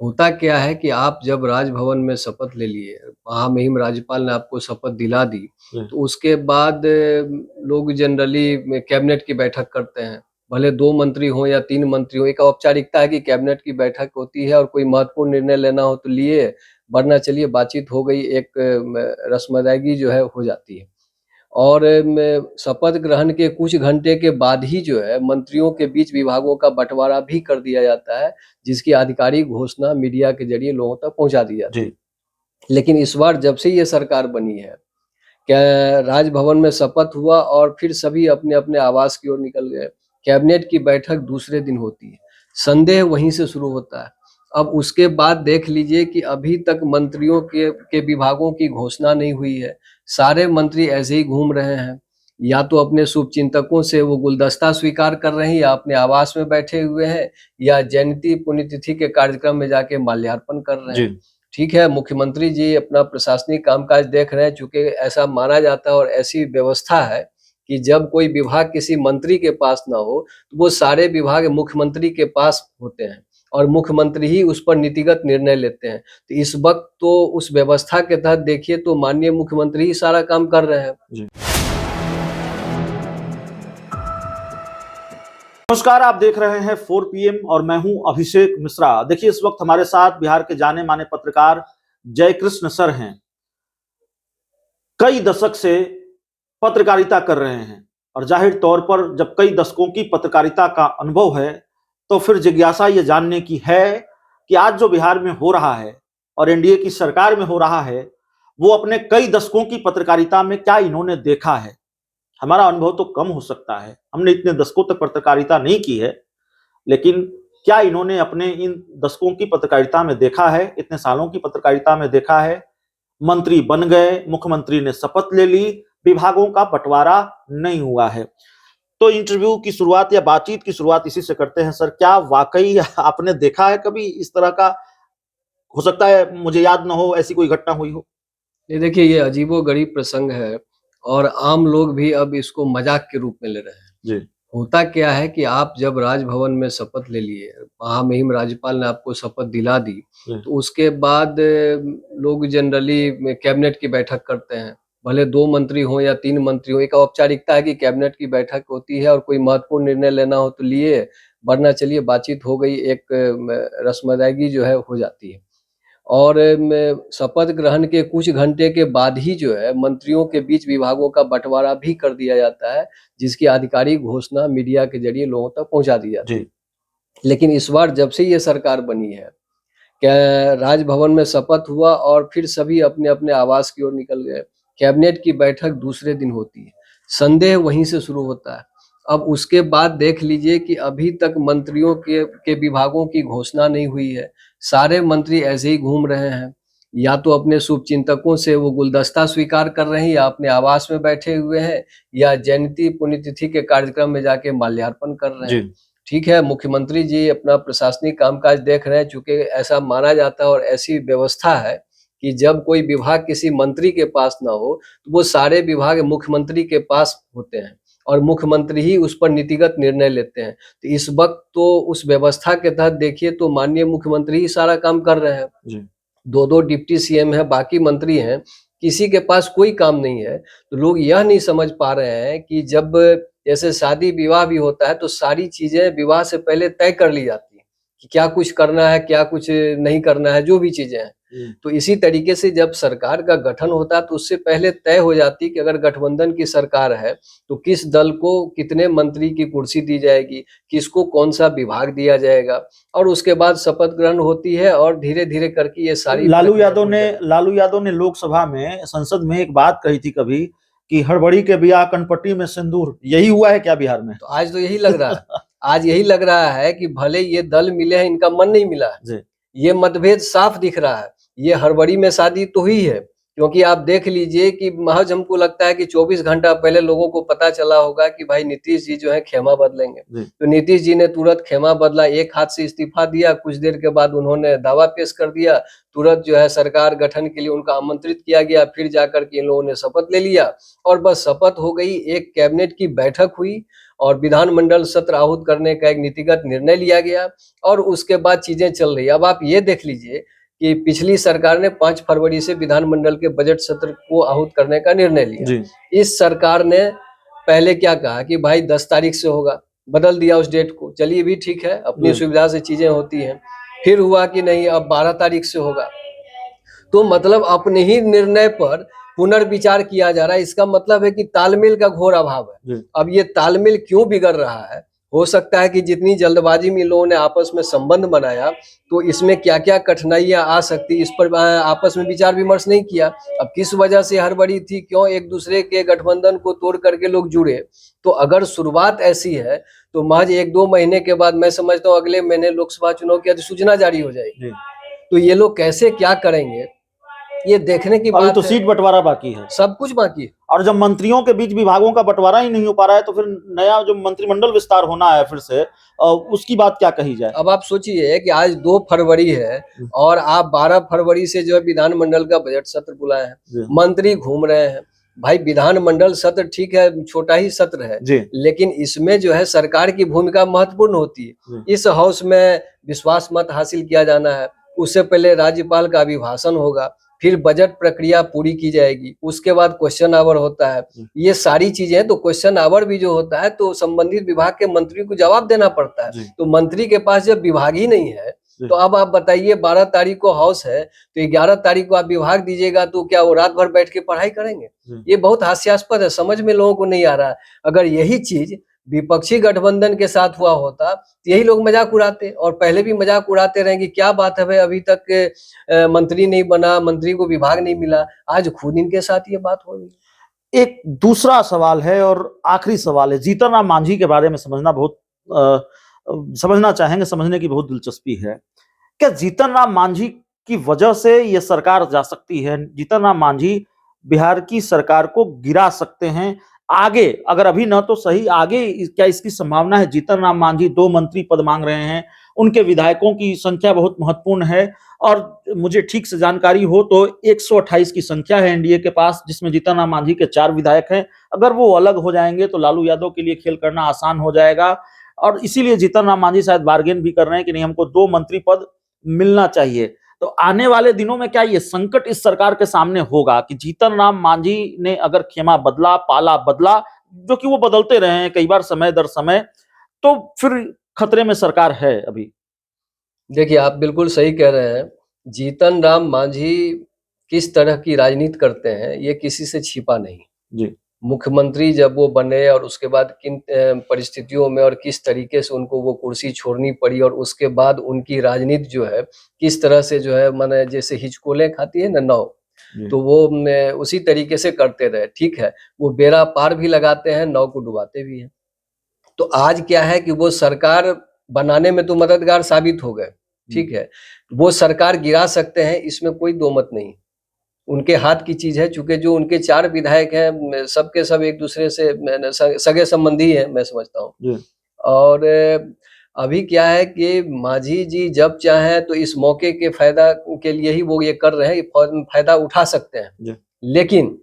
होता क्या है कि आप जब राजभवन में शपथ ले लिए, महामहिम राज्यपाल ने आपको शपथ दिला दी, जी, तो उसके बाद लोग जनरली में कैबिनेट की बैठक करते हैं। भले 2 मंत्री हों या 3 मंत्री हों, एक औपचारिकता है कि कैबिनेट की बैठक होती है और कोई महत्वपूर्ण निर्णय लेना हो तो लिए, वरना चलिए बातचीत हो गई, एक रस्म अदायगी जो है हो जाती है। और शपथ ग्रहण के कुछ घंटे के बाद ही जो है मंत्रियों के बीच विभागों का बँटवारा भी कर दिया जाता है, जिसकी आधिकारिक घोषणा मीडिया के ज़रिए लोगों तक पहुँचा दी जाती है। जी, लेकिन इस बार जब से ये सरकार बनी है, क्या राजभवन में शपथ हुआ और फिर सभी अपने-अपने आवास की ओर निकल गए। कैबिनेट की बैठक दूसरे दिन होती है। संदेह वहीं से शुरू होता है। अब उसके बाद देख लीजिए कि अभी तक मंत्रियों के विभागों की घोषणा नहीं हुई है। सारे मंत्री ऐसे ही घूम रहे हैं। या तो अपने शुभचिंतकों से वो गुलदस्ता स्वीकार कर रहे हैं या अपने आवास में बैठे हुए हैं या जयंती पुण्यतिथि के कार्यक्रम में जाके माल्यार्पण कर रहे जी, हैं। ठीक है, मुख्यमंत्री जी अपना प्रशासनिक कामकाज देख रहे हैं, चूँकि ऐसा माना जाता है और ऐसी व्यवस्था है कि जब कोई विभाग किसी मंत्री के पास ना हो, तो वो सारे विभाग मुख्यमंत्री के पास होते हैं और मुख्यमंत्री ही उस पर नीतिगत निर्णय लेते हैं। तो इस वक़्त तो उस व्यवस्था के तहत देखिए तो माननीय मुख्यमंत्री ही सारा काम कर रहे हैं। जी। नमस्कार, आप देख रहे हैं 4 पीएम और मैं हूं अभिषेक मिश्रा। देखिए, इस वक्त हमारे साथ बिहार के जाने माने पत्रकार जयकृष्ण सर हैं। कई दशक से पत्रकारिता कर रहे हैं और जाहिर तौर पर जब कई दशकों की पत्रकारिता का अनुभव है, तो फिर जिज्ञासा ये जानने की है कि आज जो बिहार में हो रहा है और एनडीए की सरकार में हो रहा है, वो अपने कई दशकों की पत्रकारिता में क्या इन्होंने देखा है। हमारा अनुभव तो कम हो सकता है, हमने इतने दशकों तक पत्रकारिता नहीं की है, लेकिन क्या इन्होंने अपने इन दशकों की पत्रकारिता में देखा है, इतने सालों की पत्रकारिता में देखा है। मंत्री बन गए, मुख्यमंत्री ने शपथ ले ली, विभागों का बंटवारा नहीं हुआ है। तो इंटरव्यू की शुरुआत या बातचीत की शुरुआत इसी से करते हैं। सर, क्या वाकई आपने देखा है कभी इस तरह का? हो सकता है मुझे याद ना हो, ऐसी कोई घटना हुई हो। ये देखिए ये अजीबो-गरीब प्रसंग है और आम लोग भी अब इसको मज़ाक के रूप में ले रहे हैं। जी, होता क्या है कि आप जब राजभवन में शपथ ले लिए, महामहिम राज्यपाल ने आपको शपथ दिला दी, जी, तो उसके बाद लोग जनरली में कैबिनेट की बैठक करते हैं। भले 2 मंत्री हों या 3 मंत्री हों, एक औपचारिकता है कि कैबिनेट की बैठक होती है और कोई महत्वपूर्ण निर्णय लेना हो तो लिए, वरना चलिए बातचीत हो गई, एक रस्म अदायगी जो है हो जाती है। और शपथ ग्रहण के कुछ घंटे के बाद ही जो है मंत्रियों के बीच विभागों का बँटवारा भी कर दिया जाता है, जिसकी आधिकारिक घोषणा मीडिया के ज़रिए लोगों तक पहुँचा दी जाती है। जी, लेकिन इस बार जब से ये सरकार बनी है, क्या राजभवन में शपथ हुआ और फिर सभी अपने-अपने आवास की ओर निकल गए। कैबिनेट की बैठक दूसरे दिन होती है। संदेह वहीं से शुरू होता है। अब उसके बाद देख लीजिए कि अभी तक मंत्रियों के विभागों की घोषणा नहीं हुई है। सारे मंत्री ऐसे ही घूम रहे हैं। या तो अपने शुभचिंतकों से वो गुलदस्ता स्वीकार कर रहे हैं या अपने आवास में बैठे हुए हैं या जयंती पुण्यतिथि के कार्यक्रम में जाके माल्यार्पण कर रहे जी, हैं। ठीक है, मुख्यमंत्री जी अपना प्रशासनिक कामकाज देख रहे हैं, चूँकि ऐसा माना जाता है और ऐसी व्यवस्था है कि जब कोई विभाग किसी मंत्री के पास ना हो, तो वो सारे विभाग मुख्यमंत्री के पास होते हैं और मुख्यमंत्री ही उस पर नीतिगत निर्णय लेते हैं। तो इस वक़्त तो उस व्यवस्था के तहत देखिए तो माननीय मुख्यमंत्री ही सारा काम कर रहे हैं। जी, 2-2 डिप्टी सीएम हैं, बाकी मंत्री हैं, किसी के पास कोई काम नहीं है। तो लोग यह नहीं समझ पा रहे हैं कि जब जैसे शादी-विवाह भी होता है, तो सारी चीज़ें विवाह से पहले तय कर ली जाती हैं, कि क्या कुछ करना है, क्या कुछ नहीं करना है, जो भी चीज़ें हैं। जी, तो इसी तरीके से जब सरकार का गठन होता है, तो उससे पहले तय हो जाती है कि अगर गठबंधन की सरकार है, तो किस दल को कितने मंत्री की कुर्सी दी जाएगी, किसको कौन-सा विभाग दिया जाएगा। और उसके बाद शपथ ग्रहण होती है और धीरे-धीरे करके ये सारी लालू प्रक्रिया यादव हो ने जाती है। लालू यादव ने लोकसभा में, संसद में एक बात कही थी कभी कि हड़बड़ी के बियाह कनपट्टी में सिंदूर। यही हुआ है क्या बिहार में? तो आज तो यही लग रहा है। आज यही लग रहा है कि भले ये दल मिले हैं, इनका मन नहीं मिला है। जी, ये मतभेद साफ दिख रहा है। ये हड़बड़ी में शादी तो हुई है, क्योंकि आप देख लीजिए कि महज़ हमको लगता है कि 24 घंटा पहले लोगों को पता चला होगा कि भाई नीतीश जी जो है खेमा बदलेंगे। जी, तो नीतीश जी ने तुरंत खेमा बदला, एक हाथ से इस्तीफ़ा दिया, कुछ देर के बाद उन्होंने दावा पेश कर दिया, तुरंत जो है सरकार गठन के लिए उनका आमंत्रित किया गया, फिर जाकर के इन लोगों ने शपथ ले लिया और बस शपथ हो गई, एक कैबिनेट की बैठक हुई और विधानमंडल सत्र आहूत करने का एक नीतिगत निर्णय लिया गया और उसके बाद चीजें चल रही है। अब आप ये देख लीजिए कि पिछली सरकार ने 5 फरवरी से विधानमंडल के बजट सत्र को आहूत करने का निर्णय लिया। जी। इस सरकार ने पहले क्या कहा कि भाई 10 तारीख से होगा, बदल दिया उस डेट को। चलिए भी ठीक है, अपनी सुविधा से चीजें होती हैं। फिर हुआ कि नहीं, अब 12 तारीख से होगा। तो मतलब अपने ही निर्णय पर पुनर्विचार किया जा रहा है। इसका मतलब है कि तालमेल का घोर अभाव है। अब ये तालमेल क्यों बिगड़ रहा है? हो सकता है कि जितनी जल्दबाजी में लोगों ने आपस में संबंध बनाया, तो इसमें क्या क्या कठिनाइयां आ सकती, इस पर आपस में विचार विमर्श नहीं किया। अब किस वजह से हड़बड़ी थी, क्यों एक दूसरे के गठबंधन को तोड़ करके लोग जुड़े? तो अगर शुरुआत ऐसी है तो महज 1-2 महीने के बाद मैं समझता हूँ अगले महीने लोकसभा चुनाव की अधिसूचना जारी हो जाएगी। तो ये लोग कैसे क्या करेंगे, ये देखने की अभी बात तो है। सीट बंटवारा बाकी है, सब कुछ बाकी है। और जब मंत्रियों के बीच विभागों का बंटवारा ही नहीं हो पा रहा है तो फिर नया जो मंत्रिमंडल विस्तार होना है फिर से, उसकी बात क्या कही जाए? अब आप सोचिए कि आज 2 फरवरी है और आप 12 फरवरी से जो है विधानमंडल का बजट सत्र बुलाए हैं, मंत्री घूम रहे हैं। भाई विधानमंडल सत्र ठीक है, छोटा ही सत्र है, लेकिन इसमें जो है सरकार की भूमिका महत्वपूर्ण होती है। इस हाउस में विश्वास मत हासिल किया जाना है, उससे पहले राज्यपाल का अभिभाषण होगा, फिर बजट प्रक्रिया पूरी की जाएगी, उसके बाद क्वेश्चन आवर होता है। ये सारी चीजें, तो क्वेश्चन आवर भी जो होता है तो संबंधित विभाग के मंत्री को जवाब देना पड़ता है। तो मंत्री के पास जब विभाग ही नहीं है, तो अब आप बताइए 12 तारीख को हाउस है तो 11 तारीख को आप विभाग दीजिएगा, तो क्या वो रात भर बैठ के पढ़ाई करेंगे? ये बहुत हास्यास्पद है, समझ में लोगों को नहीं आ रहा है। अगर यही चीज विपक्षी गठबंधन के साथ हुआ होता तो यही लोग मजाक उड़ाते, और पहले भी मजाक उड़ाते रहे कि क्या बात है भाई, अभी तक मंत्री नहीं बना, मंत्री को विभाग नहीं मिला। आज खुद इनके साथ ये बात हो रही। एक दूसरा सवाल है और आखिरी सवाल है, जीतन राम मांझी के बारे में समझना चाहेंगे, समझने की बहुत दिलचस्पी है। क्या जीतन राम मांझी की वजह से ये सरकार जा सकती है? जीतन राम मांझी बिहार की सरकार को गिरा सकते हैं आगे, अगर अभी न तो सही, आगे क्या इसकी संभावना है? जीतन राम मांझी 2 मंत्री पद मांग रहे हैं, उनके विधायकों की संख्या बहुत महत्वपूर्ण है, और मुझे ठीक से जानकारी हो तो 128 की संख्या है एनडीए के पास, जिसमें जीतन राम मांझी के 4 विधायक हैं। अगर वो अलग हो जाएंगे तो लालू यादव के लिए खेल करना आसान हो जाएगा, और इसीलिए जीतन राम मांझी शायद बार्गेन भी कर रहे हैं कि नहीं, हमको 2 मंत्री पद मिलना चाहिए। तो आने वाले दिनों में क्या ये संकट इस सरकार के सामने होगा कि जीतन राम मांझी ने अगर खेमा बदला, पाला बदला, जो कि वो बदलते रहे हैं कई बार समय दर समय, तो फिर खतरे में सरकार है अभी? देखिए, आप बिल्कुल सही कह रहे हैं। जीतन राम मांझी किस तरह की राजनीति करते हैं, ये किसी से छिपा नहीं। जी। मुख्यमंत्री जब वो बने और उसके बाद किन परिस्थितियों में और किस तरीके से उनको वो कुर्सी छोड़नी पड़ी, और उसके बाद उनकी राजनीति जो है किस तरह से जो है, माने जैसे हिचकोले खाती है ना नाव, तो वो उसी तरीके से करते रहे। ठीक है, वो बेड़ा पार भी लगाते हैं, नाव को डुबाते भी हैं। तो आज क्या है कि वो सरकार बनाने में तो मददगार साबित हो गए। ठीक है, वो सरकार गिरा सकते हैं, इसमें कोई दो मत नहीं। उनके हाथ की चीज है, चूंकि जो उनके 4 विधायक हैं सबके सब एक दूसरे से सगे संबंधी हैं, मैं समझता हूँ। और अभी क्या है कि मांझी जी जब चाहें तो इस मौके के फायदा के लिए ही वो ये कर रहे हैं, फायदा उठा सकते हैं। लेकिन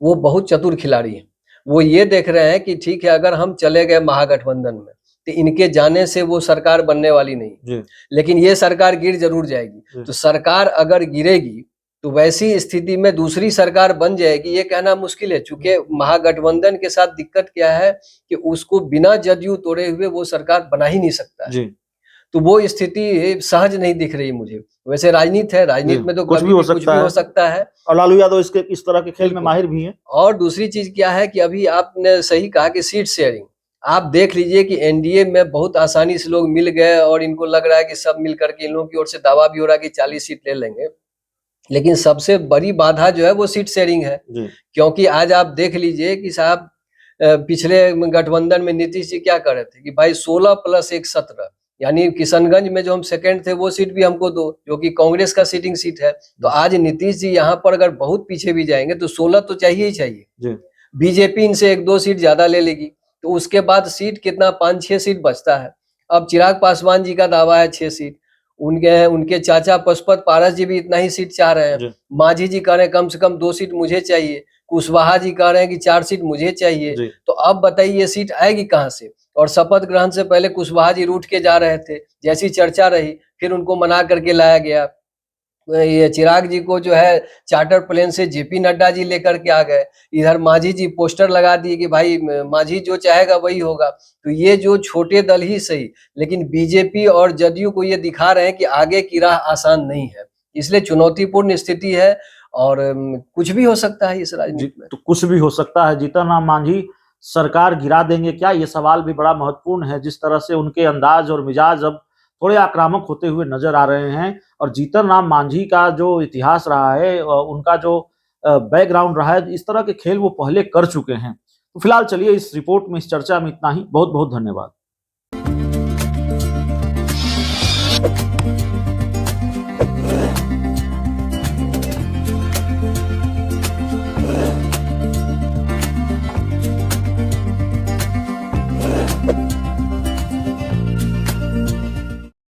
वो बहुत चतुर खिलाड़ी हैं। वो ये देख रहे हैं कि ठीक है, अगर हम चले गए महागठबंधन में तो इनके जाने से वो सरकार बनने वाली नहीं, लेकिन ये सरकार गिर जरूर जाएगी। तो सरकार अगर गिरेगी तो वैसी स्थिति में दूसरी सरकार बन जाएगी, ये कहना मुश्किल है। चूंकि महागठबंधन के साथ दिक्कत क्या है कि उसको बिना जदयू तोड़े हुए वो सरकार बना ही नहीं सकता है। तो वो स्थिति सहज नहीं दिख रही मुझे। वैसे राजनीति है, राजनीति में तो कुछ भी हो सकता है, और लालू यादव इस तरह के खेल में माहिर भी हैं। और दूसरी चीज क्या है कि अभी आपने सही कहा कि सीट शेयरिंग, आप देख लीजिए कि एनडीए में बहुत आसानी से लोग मिल गए, और इनको लग रहा है कि सब मिल करके इन लोगों की ओर से दावा भी हो रहा है कि 40 सीट ले लेंगे। लेकिन सबसे बड़ी बाधा जो है वो सीट शेयरिंग है। क्योंकि आज आप देख लीजिए कि साहब पिछले गठबंधन में नीतीश जी क्या कर रहे थे कि भाई 16 + 1 17, यानी किशनगंज में जो हम सेकंड थे वो सीट भी हमको दो, जो कि कांग्रेस का सीटिंग सीट है। तो आज नीतीश जी यहाँ पर अगर बहुत पीछे भी जाएंगे तो 16 तो चाहिए ही चाहिए। बीजेपी इनसे 1-2 सीट ज्यादा ले लेगी, तो उसके बाद सीट कितना, 5-6 सीट बचता है। अब चिराग पासवान जी का दावा है 6 सीट, उनके चाचा पशुपत पारस जी भी इतना ही सीट चाह रहे हैं। मांझी जी कह रहे हैं कम से कम 2 सीट मुझे चाहिए। कुशवाहा जी कह रहे हैं कि 4 सीट मुझे चाहिए, जी। तो अब बताइए ये सीट आएगी कहाँ से? और शपथ ग्रहण से पहले कुशवाहा जी रूठ के जा रहे थे, जैसी चर्चा रही फिर उनको मना करके लाया गया। ये चिराग जी को जो है चार्टर प्लेन से जेपी नड्डा जी लेकर के आ गए। इधर मांझी जी पोस्टर लगा दिए कि भाई मांझी जो चाहेगा वही होगा। तो ये जो छोटे दल ही सही, लेकिन बीजेपी और जदयू को ये दिखा रहे हैं कि आगे की राह आसान नहीं है। इसलिए चुनौतीपूर्ण स्थिति है और कुछ भी हो सकता है इस जी, राजनीति में। तो कुछ भी हो सकता है। जीतन राम मांझी सरकार गिरा देंगे क्या? ये सवाल भी बड़ा महत्वपूर्ण है। जिस तरह से उनके अंदाज और मिजाज अब थोड़े आक्रामक होते हुए नजर आ रहे हैं, और जीतन राम मांझी का जो इतिहास रहा है, उनका जो बैकग्राउंड रहा है, इस तरह के खेल वो पहले कर चुके हैं। तो फिलहाल चलिए इस रिपोर्ट में, इस चर्चा में इतना ही। बहुत बहुत धन्यवाद।